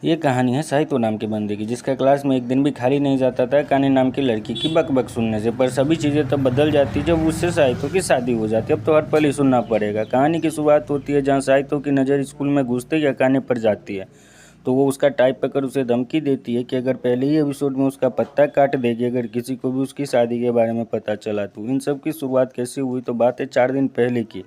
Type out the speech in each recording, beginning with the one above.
ये कहानी है साहितो नाम के बंदे की, जिसका क्लास में एक दिन भी खाली नहीं जाता था काने नाम की लड़की की बक सुनने से। पर सभी चीज़ें तब बदल जाती जब उससे साहितो की शादी हो जाती। अब तो हर पल ही सुनना पड़ेगा। कहानी की शुरुआत होती है जहाँ साहितो की नज़र स्कूल में घुसते ही अकाने पर जाती है, तो वो उसका टाइप पकड़ उसे धमकी देती है कि अगर पहले ही एपिसोड में उसका पत्ता काट देगी अगर किसी को भी उसकी शादी के बारे में पता चला तो। इन सब की शुरुआत कैसे हुई, तो बात है 4 दिन पहले की।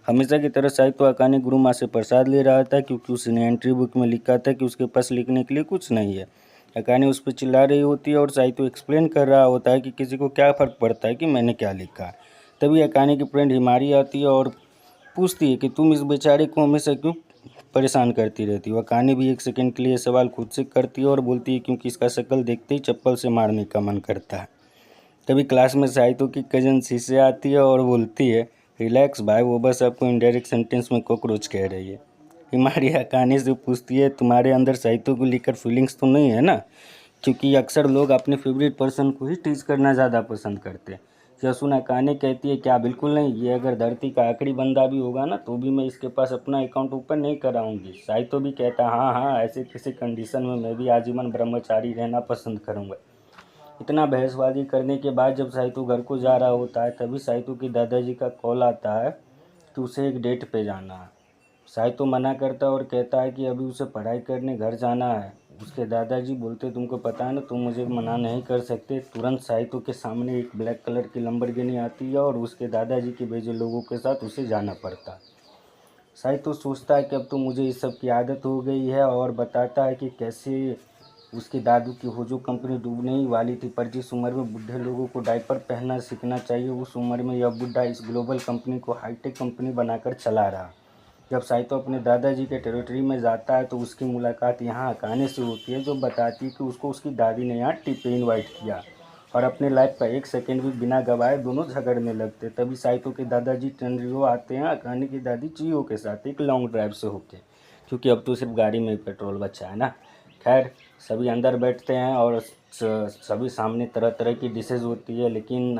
हमेशा की तरह साहित्य अकाने गुरु माँ से प्रसाद ले रहा था, क्योंकि उसने एंट्री बुक में लिखा था कि उसके पास लिखने के लिए कुछ नहीं है। अकाने उस पर चिल्ला रही होती है और साहित्य एक्सप्लेन कर रहा होता है कि किसी को क्या फ़र्क पड़ता है कि मैंने क्या लिखा। तभी अकाने की फ्रेंड हिमारी आती है और पूछती है कि तुम इस बेचारे को हमेशा क्यों परेशान करती रहती हो। अकाने भी एक सेकंड के लिए सवाल खुद से करती है और बोलती है क्योंकि इसका शक्ल देखते ही चप्पल से मारने का मन करता है। तभी क्लास में साहित्य की कजन शीशे आती है और बोलती है रिलैक्स भाई, वो बस आपको इनडायरेक्ट सेंटेंस में कॉकरोच कह रही है। हिमारी अकाने से पूछती है तुम्हारे अंदर साहित्य को लेकर फीलिंग्स तो नहीं है ना, क्योंकि अक्सर लोग अपने फेवरेट पर्सन को ही टीज करना ज़्यादा पसंद करते हैं। यशुन अकाने कहती है क्या बिल्कुल नहीं, ये अगर धरती का आखिरी बंदा भी होगा ना तो भी मैं इसके पास अपना अकाउंट ओपन नहीं कराऊंगी। साहित्य भी कहता हाँ हाँ, ऐसे किसी कंडीशन में मैं भी आजीवन ब्रह्मचारी रहना पसंद करूँगा। इतना बहसबाजी करने के बाद जब साहित्य घर को जा रहा होता है तभी साहित्य की दादाजी का कॉल आता है कि उसे एक डेट पे जाना है। साहित्य मना करता है और कहता है कि अभी उसे पढ़ाई करने घर जाना है। उसके दादाजी बोलते तुमको पता है ना, तुम मुझे मना नहीं कर सकते। तुरंत साहित्य के सामने एक ब्लैक कलर की लंबरगिनी आती है और उसके दादाजी के भेजे लोगों के साथ उसे जाना पड़ता है। साहित्य सोचता है कि अब तो मुझे इस सब की आदत हो गई है और बताता है कि कैसे उसके दादू की होजो कंपनी डूबने ही वाली थी, पर जिस उम्र में बूढ़े लोगों को डायपर पहनना सीखना चाहिए उस उम्र में यह बुढ़ा इस ग्लोबल कंपनी को हाईटेक कंपनी बनाकर चला रहा। जब साहित्य अपने दादाजी के टेरिटरी में जाता है तो उसकी मुलाकात यहाँ अकाने से होती है, जो बताती है कि उसको उसकी दादी ने यहाँ टी पे इन्वाइट किया और अपने लाइफ का एक सेकंड भी बिना गवाए दोनों झगड़ने लगते। तभी साहित्य के दादाजी टेनरियो आते हैं अकाने की दादी चियो के साथ एक लॉन्ग ड्राइव से होके, क्योंकि अब तो सिर्फ गाड़ी में ही पेट्रोल बचा है ना। खैर सभी अंदर बैठते हैं और सभी सामने तरह तरह की डिशेज होती है, लेकिन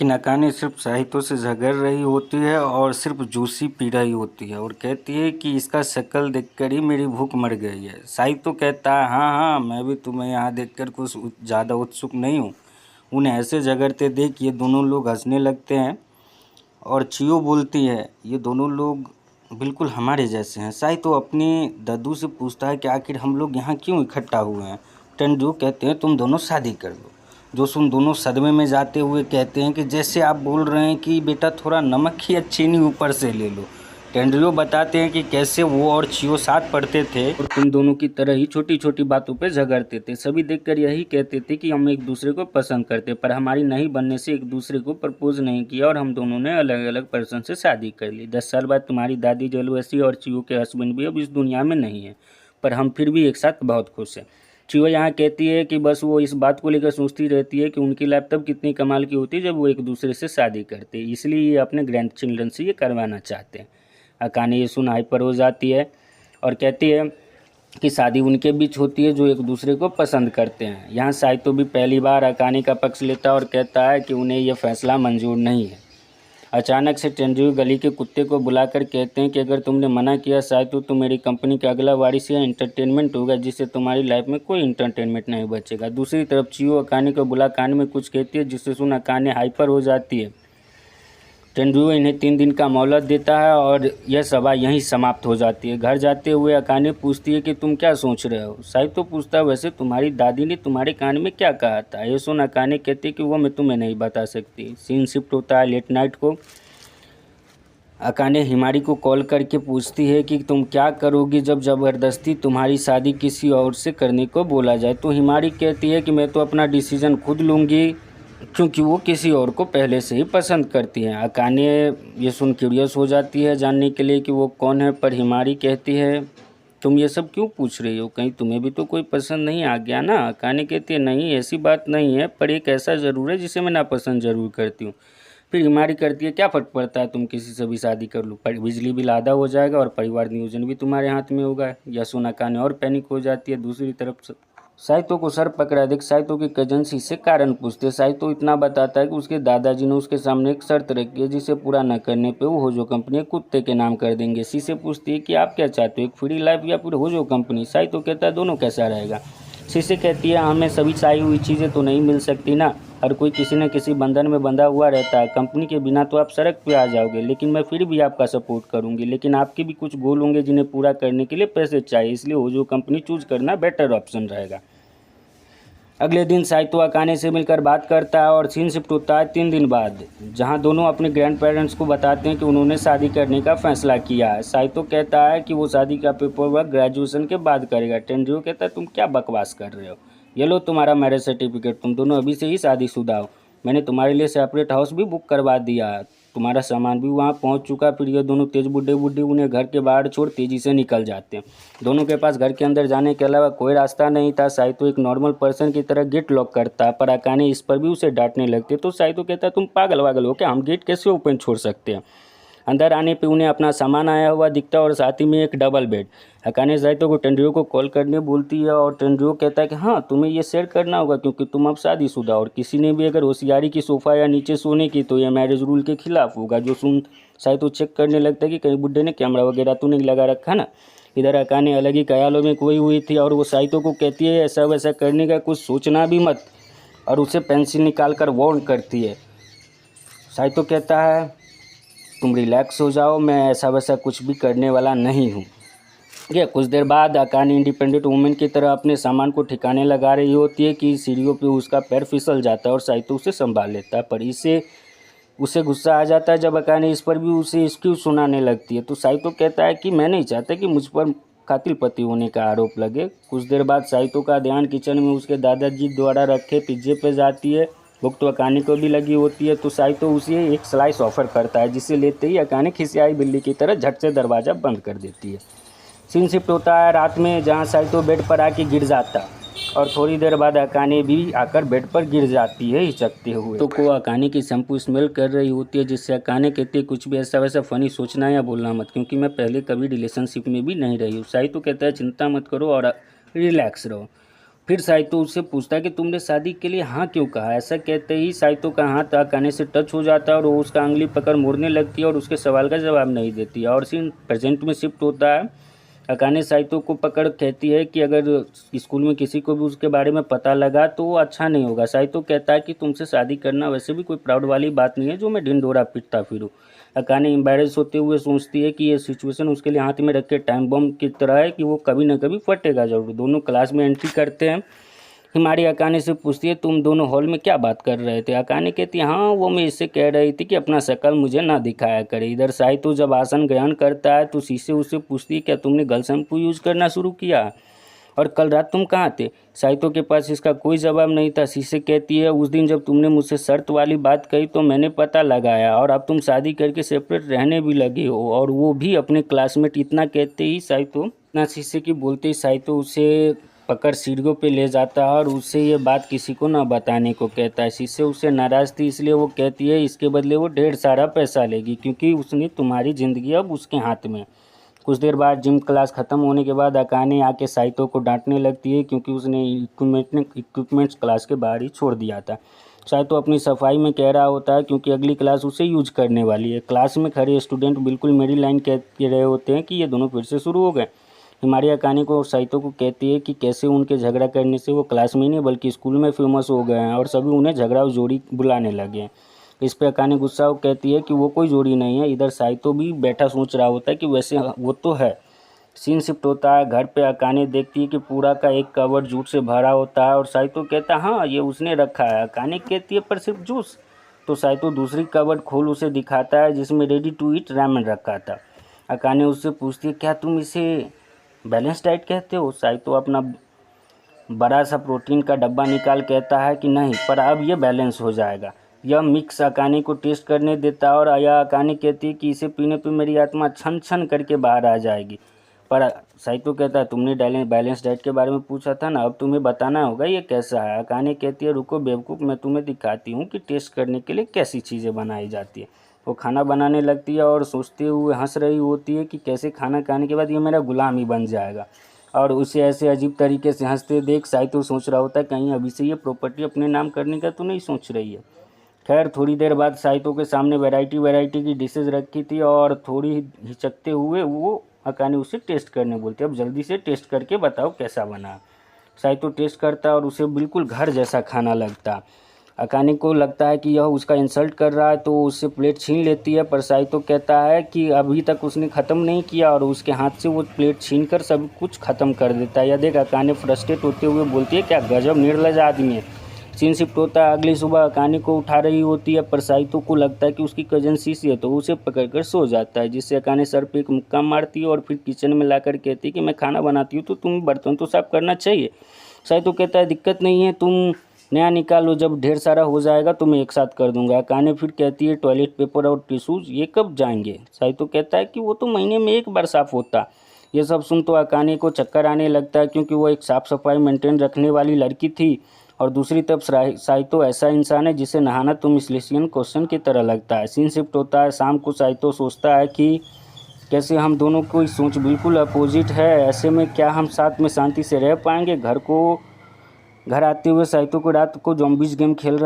अकाने सिर्फ साहित्य से झगड़ रही होती है और सिर्फ जूसी पी रही होती है और कहती है कि इसका शक्ल देखकर ही मेरी भूख मर गई है। साहित्य कहता है हाँ हाँ, मैं भी तुम्हें यहाँ देखकर कुछ ज़्यादा उत्सुक नहीं हूँ। उन्हें ऐसे झगड़ते देख ये दोनों लोग हंसने लगते हैं और चियो बोलती है ये दोनों लोग बिल्कुल हमारे जैसे हैं। साहित्य अपनी दादू से पूछता है कि आखिर हम लोग यहाँ क्यों इकट्ठा हुए हैं। टेंड्रू कहते हैं तुम दोनों शादी कर लो। जोसुन दोनों सदमे में जाते हुए कहते हैं कि जैसे आप बोल रहे हैं कि बेटा थोड़ा नमक या चीनी ऊपर से ले लो। टेंड्रियो बताते हैं कि कैसे वो और चियो साथ पढ़ते थे और तुम दोनों की तरह ही छोटी छोटी बातों पे झगड़ते थे। सभी देखकर यही कहते थे कि हम एक दूसरे को पसंद करते, पर हमारी नहीं बनने से एक दूसरे को प्रपोज नहीं किया और हम दोनों ने अलग अलग पर्सन से शादी कर ली। 10 साल बाद तुम्हारी दादी जलवसी और चियो के हस्बैंड भी अब इस दुनिया में नहीं है, पर हम फिर भी एक साथ बहुत खुश हैं। चियो यहाँ कहती है कि बस वो इस बात को लेकर सोचती रहती है कि उनकी लाइफ तब कितनी कमाल की होती है जब वो एक दूसरे से शादी करते, इसलिए ये अपने ग्रैंड चिल्ड्रन से ये करवाना चाहते हैं। अकाने ये सुन हाइपर हो जाती है और कहती है कि शादी उनके बीच होती है जो एक दूसरे को पसंद करते हैं। यहाँ साहित्य भी पहली बार अकाने का पक्ष लेता है और कहता है कि उन्हें यह फैसला मंजूर नहीं है। अचानक से टेंड्रू गली के कुत्ते को बुलाकर कहते हैं कि अगर तुमने मना किया साहित्य तो मेरी कंपनी का अगला वारिस या एंटरटेनमेंट होगा, जिससे तुम्हारी लाइफ में कोई एंटरटेनमेंट नहीं बचेगा। दूसरी तरफ चियो अकाने को बुला कान में कुछ कहती है जिससे सुन अकाने हाइपर हो जाती है। टेंड्रू इन्हें 3 दिन का मोहलत देता है और यह सभा यहीं समाप्त हो जाती है। घर जाते हुए अकाने पूछती है कि तुम क्या सोच रहे हो। साहित्य पूछता है वैसे तुम्हारी दादी ने तुम्हारे कान में क्या कहा था। ये सुन अकाने कहती है कि वो मैं तुम्हें नहीं बता सकती। सीन शिफ्ट होता है लेट नाइट को। अकाने हिमारी को कॉल करके पूछती है कि तुम क्या करोगी जब ज़बरदस्ती तुम्हारी शादी किसी और से करने को बोला जाए। तो हिमारी कहती है कि मैं तो अपना डिसीज़न खुद लूँगी, क्योंकि वो किसी और को पहले से ही पसंद करती हैं। अकाने ये सुन क्यूरियस हो जाती है जानने के लिए कि वो कौन है, पर हिमारी कहती है तुम ये सब क्यों पूछ रही हो, कहीं तुम्हें भी तो कोई पसंद नहीं आ गया ना। अकाने कहती है नहीं ऐसी बात नहीं है, पर एक ऐसा ज़रूर है जिसे मैं नापसंद ज़रूर करती हूँ। फिर हिमारी करती है क्या फ़र्क पड़ता है, तुम किसी से भी शादी कर लो, पर बिजली बिल आधा हो जाएगा और परिवार नियोजन भी तुम्हारे हाथ में होगा। यह सुन अकाने और पैनिक हो जाती है। दूसरी तरफ साइतो को सर पकड़ा देख साइतो के कजन से कारण पूछते। साइतो इतना बताता है कि उसके दादाजी ने उसके सामने एक शर्त रखी है जिसे पूरा न करने पे वो होजो कंपनी कुत्ते के नाम कर देंगे। शीशे पूछती है कि आप क्या चाहते हो, एक फ्री लाइफ या फिर होजो कंपनी। साइतो कहता है दोनों कैसा रहेगा। शीशे कहती है हमें सभी चाही हुई चीज़ें तो नहीं मिल सकती ना, हर कोई किसी न किसी बंधन में बंधा हुआ रहता है। कंपनी के बिना तो आप सड़क पे आ जाओगे, लेकिन मैं फिर भी आपका सपोर्ट करूंगी। लेकिन आपके भी कुछ गोल होंगे जिन्हें पूरा करने के लिए पैसे चाहिए, इसलिए होजो कंपनी चूज करना बेटर ऑप्शन रहेगा। अगले दिन साइतो अकाने से मिलकर बात करता है और सीन शिफ्ट होता है 3 दिन बाद, जहां दोनों अपने ग्रैंड पेरेंट्स को बताते हैं कि उन्होंने शादी करने का फैसला किया है। साइतो कहता है कि वो शादी का पेपर वर्क ग्रेजुएशन के बाद करेगा। टेंजिरो कहता है तुम क्या बकवास कर रहे हो, ये लो तुम्हारा मैरिज सर्टिफिकेट, तुम दोनों अभी से ही शादीशुदा हो। मैंने तुम्हारे लिए सेपरेट हाउस भी बुक करवा दिया है, तुम्हारा सामान भी वहाँ पहुँच चुका। फिर ये दोनों तेज बुड्ढे बुड्ढे उन्हें घर के बाहर छोड़ तेज़ी से निकल जाते हैं। दोनों के पास घर के अंदर जाने के अलावा कोई रास्ता नहीं था। साइतो एक नॉर्मल पर्सन की तरह गेट लॉक करता, पर अकाने इस पर भी उसे डांटने लगते। तो साइतो कहता है तुम पागल वागल हो क्या, हम गेट कैसे ओपन छोड़ सकते हैं। अंदर आने पे उन्हें अपना सामान आया हुआ दिखता है और साथ ही में एक डबल बेड। अकाने साइतो को टेंड्रियो को कॉल करने बोलती है और टेंड्रियो कहता है कि हाँ तुम्हें ये शेयर करना होगा क्योंकि तुम अब शादीशुदा, और किसी ने भी अगर होशियारी की सोफ़ा या नीचे सोने की तो यह मैरिज रूल के खिलाफ होगा। जो सुन साइतो चेक करने लगता है कि कहीं बुड्ढे ने कैमरा वगैरह तो नहीं लगा रखा ना। इधर अकाने अलग ही ख्यालों में खोई हुई थी और वो साइतो को कहती है ऐसा वैसा करने का कुछ सोचना भी मत, और उसे पेंसिल निकाल कर वार्न करती है। साइतो कहता है तुम रिलैक्स हो जाओ, मैं ऐसा वैसा कुछ भी करने वाला नहीं हूँ। ये कुछ देर बाद अकाने इंडिपेंडेंट वुमेन की तरह अपने सामान को ठिकाने लगा रही होती है कि सीढ़ियों पे उसका पैर फिसल जाता है और साइतो उसे संभाल लेता है। पर उसे गुस्सा आ जाता है जब अकाने इस पर भी उसे एक्सक्यूज सुनाने लगती है। तो साइतो कहता है कि मैं नहीं चाहता कि मुझ पर कातिल पति होने का आरोप लगे। कुछ देर बाद साइतो का ध्यान किचन में उसके दादाजी द्वारा रखे पिज्जे पे जाती है। भूख तो अकाने को भी लगी होती है, तो साइतो उसे एक स्लाइस ऑफर करता है, जिसे लेते ही अकाने खिसियाई बिल्ली की तरह झट से दरवाज़ा बंद कर देती है। सीन शिफ्ट होता है रात में, जहाँ साइतो बेड पर आके गिर जाता और थोड़ी देर बाद अकाने भी आकर बेड पर गिर जाती है हिचकते हुए। तो को अकाने की शैम्पू स्मेल कर रही होती है, जिससे अकाने कहती है कुछ भी ऐसा वैसा फ़नी सोचना या बोलना मत, क्योंकि मैं पहले कभी रिलेशनशिप में भी नहीं रही हूँ। साइतो कहता है चिंता मत करो और रिलैक्स रहो। फिर साइतो उससे पूछता है कि तुमने शादी के लिए हाँ क्यों कहा। ऐसा कहते ही साइतो का हाथ अकाने से टच हो जाता है और वो उसका उंगली पकड़ मोड़ने लगती है और उसके सवाल का जवाब नहीं देती है। और सीन प्रेजेंट में शिफ्ट होता है। अकाने साइतो को पकड़ कहती है कि अगर स्कूल में किसी को भी उसके बारे में पता लगा तो वो अच्छा नहीं होगा। साइतो कहता है कि तुमसे शादी करना वैसे भी कोई प्राउड वाली बात नहीं है जो मैं ढिंढोरा पीटता फिरूँ। अकाने एम्बैरेस होते हुए सोचती है कि ये सिचुएशन उसके लिए हाथ में रख के टाइम बम की तरह है कि वो कभी ना कभी फटेगा जरूर। दोनों क्लास में एंट्री करते हैं। हिमारी अकाने से पूछती है तुम दोनों हॉल में क्या बात कर रहे थे। अकाने कहती है हाँ वो मैं इससे कह रही थी कि अपना शक्ल मुझे ना दिखाया करे। इधर साइतो जब आसन ग्रहण करता है तो शीशे उससे पूछती है क्या तुमने गर्ल शैम्पू यूज़ करना शुरू किया और कल रात तुम कहाँ थे। साइतो के पास इसका कोई जवाब नहीं था। शीशे कहती है उस दिन जब तुमने मुझसे शर्त वाली बात कही तो मैंने पता लगाया और अब तुम शादी करके सेपरेट रहने भी लगे हो, और वो भी अपने क्लासमेट। इतना कहते ही साइतो ना शीशे की बोलते ही साइतो उसे पकड़ सीढ़ियों पे ले जाता है और उससे ये बात किसी को ना बताने को कहता है। शीशे उससे नाराज़ थी, इसलिए वो कहती है इसके बदले वो ढेर सारा पैसा लेगी क्योंकि उसने तुम्हारी ज़िंदगी अब उसके हाथ में। कुछ देर बाद जिम क्लास ख़त्म होने के बाद अकाने आके साइतो को डांटने लगती है क्योंकि उसने इक्विपमेंट्स क्लास के बाहर ही छोड़ दिया था। साइतो अपनी सफाई में कह रहा होता है क्योंकि अगली क्लास उसे यूज करने वाली है। क्लास में खड़े स्टूडेंट बिल्कुल मेरी लाइन कह रहे होते हैं कि ये दोनों फिर से शुरू हो गए। हिमारी अकाने को और साइतो को कहती है कि कैसे उनके झगड़ा करने से वो क्लास में नहीं बल्कि स्कूल में फेमस हो गए हैं और सभी उन्हें झगड़ा जोड़ी बुलाने लगे हैं। इस पे अकाने गुस्सा हो कहती है कि वो कोई जोड़ी नहीं है। इधर साइतो भी बैठा सोच रहा होता है कि वैसे वो तो है। सीन शिफ्ट होता है घर पे। अकाने देखती है कि पूरा का एक कवर जूस से भरा होता है और साइतो कहता है हाँ ये उसने रखा है। अकाने कहती है पर सिर्फ जूस। तो साइतो दूसरी कवर खोल उसे दिखाता है जिसमें रेडी टू ईट रामेन रखा था। अकाने उससे पूछती है क्या तुम इसे बैलेंस डाइट कहते हो। साइतो अपना बड़ा सा प्रोटीन का डब्बा निकाल कहता है कि नहीं, पर अब ये बैलेंस हो जाएगा। यह मिक्स अकाने को टेस्ट करने देता है और यह अकाने कहती है कि इसे पीने पे मेरी आत्मा छन छन करके बाहर आ जाएगी। पर साइतो कहता है तुमने बैलेंस डाइट के बारे में पूछा था ना, अब तुम्हें बताना होगा ये कैसा है। अकाने कहती है रुको बेवकूफ़, मैं तुम्हें दिखाती हूँ कि टेस्ट करने के लिए कैसी चीज़ें बनाई जाती है। वो खाना बनाने लगती है और सोचते हुए हंस रही होती है कि कैसे खाना खाने के बाद ये मेरा गुलाम ही बन जाएगा। और उसे ऐसे अजीब तरीके से हंसते देख साइतो सोच रहा होता है कहीं अभी से ये प्रॉपर्टी अपने नाम करने का तो नहीं सोच रही है। खैर थोड़ी देर बाद साइतो के सामने वैरायटी वैरायटी की डिशेज रखी थी और थोड़ी हिचकते हुए वो अकाने उसे टेस्ट करने बोलती है, अब जल्दी से टेस्ट करके बताओ कैसा बना। साइतो टेस्ट करता और उसे बिल्कुल घर जैसा खाना लगता। अकाने को लगता है कि यह उसका इंसल्ट कर रहा है तो उससे प्लेट छीन लेती है, पर साइतो कहता है कि अभी तक उसने ख़त्म नहीं किया और उसके हाथ से वो प्लेट छीन कर सब कुछ ख़त्म कर देता है। यह देख अकाने फ्रस्ट्रेट होते हुए बोलती है क्या गजब निर्लज आदमी है। सीन शिफ्ट होता है, अगली सुबह अकाने को उठा रही होती है, पर साइतो को लगता है कि उसकी कजन सीसी है तो उसे पकड़कर सो जाता है, जिससे अकाने सर पे एक मुक्का मारती है और फिर किचन में लाकर कहती है कि मैं खाना बनाती हूँ तो तुम बर्तन तो साफ करना चाहिए। साइतो कहता है दिक्कत नहीं है, तुम नया निकालो, जब ढेर सारा हो जाएगा तो मैं एक साथ कर दूंगा। अकाने फिर कहती है टॉयलेट पेपर और टिश्यूज़ ये कब जाएंगे। साइतो कहता है कि वो तो महीने में एक बार साफ़ होता। ये सब सुन तो अकाने को चक्कर आने लगता है, क्योंकि वो एक साफ़ सफाई मेंटेन रखने वाली लड़की थी और दूसरी तरफ साइतो ऐसा इंसान है जिसे नहाना तो मिसलेनियस क्वेश्चन की तरह लगता है। सीन शिफ्ट होता है, शाम को साइतो सोचता है कि कैसे हम दोनों की सोच बिल्कुल अपोजिट है, ऐसे में क्या हम साथ में शांति से रह पाएंगे। घर आते हुए साइतो को रात को ज़ॉम्बीज गेम खेल रहा